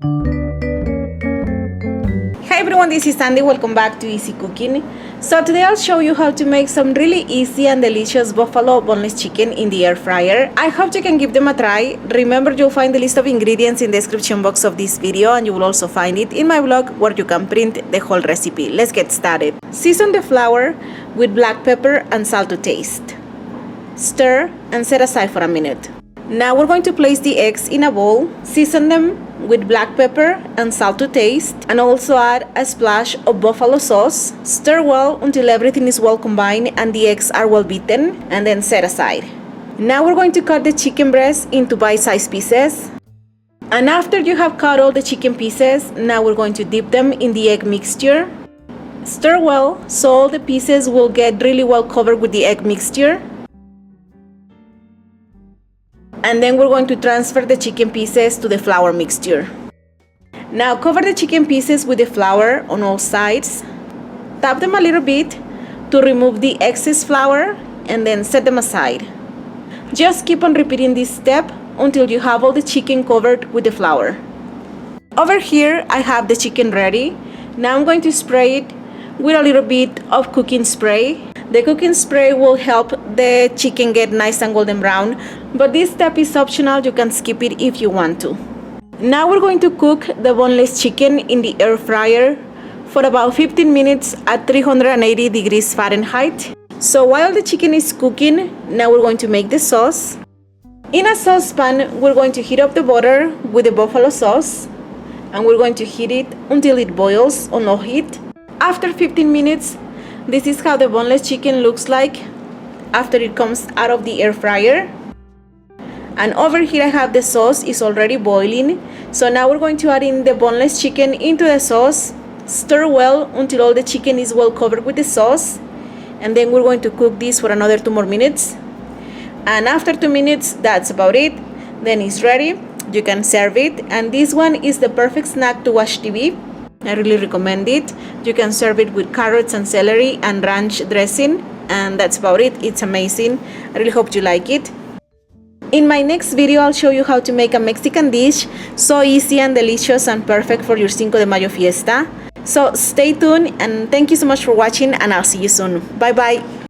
Hi everyone, this is Sandy. Welcome back to Easy Cooking. So today I'll show you how to make some really easy and delicious buffalo boneless chicken in the air fryer. I hope you can give them a try. Remember, you'll find the list of ingredients in the description box of this video, and you will also find it in my blog where you can print the whole recipe. Let's get started. Season the flour with black pepper and salt to taste. Stir and set aside for a minute. Now we're going to place the eggs in a bowl, season them with black pepper and salt to taste, and also add a splash of buffalo sauce. Stir well until everything is well combined and the eggs are well beaten, and then set aside. Now we're going to cut the chicken breast into bite-sized pieces. And after you have cut all the chicken pieces, now we're going to dip them in the egg mixture. Stir well so all the pieces will get really well covered with the egg mixture. And then we're going to transfer the chicken pieces to the flour mixture. Now cover the chicken pieces with the flour on all sides. Tap them a little bit to remove the excess flour and then set them aside. Just keep on repeating this step until you have all the chicken covered with the flour. Over here I have the chicken ready. Now I'm going to spray it with a little bit of cooking spray. The cooking spray will help the chicken get nice and golden brown, but this step is optional. You can skip it if you want to. Now we're going to cook the boneless chicken in the air fryer for about 15 minutes at 380 degrees Fahrenheit. So while the chicken is cooking, now we're going to make the sauce. In a saucepan, we're going to heat up the butter with the buffalo sauce, and we're going to heat it until it boils on low heat. After 15 minutes, this is how the boneless chicken looks like after it comes out of the air fryer. And over here I have the sauce is already boiling. So now we're going to add in the boneless chicken into the sauce. Stir well until all the chicken is well covered with the sauce. And then we're going to cook this for another 2 more minutes. And after 2 minutes, that's about it. Then it's ready. You can serve it. And this one is the perfect snack to watch TV. I really recommend it. You can serve it with carrots and celery and ranch dressing, and that's about it. It's amazing. I really hope you like it. In my next video, I'll show you how to make a Mexican dish so easy and delicious and perfect for your Cinco de Mayo fiesta. So stay tuned, and thank you so much for watching, and I'll see you soon. Bye bye.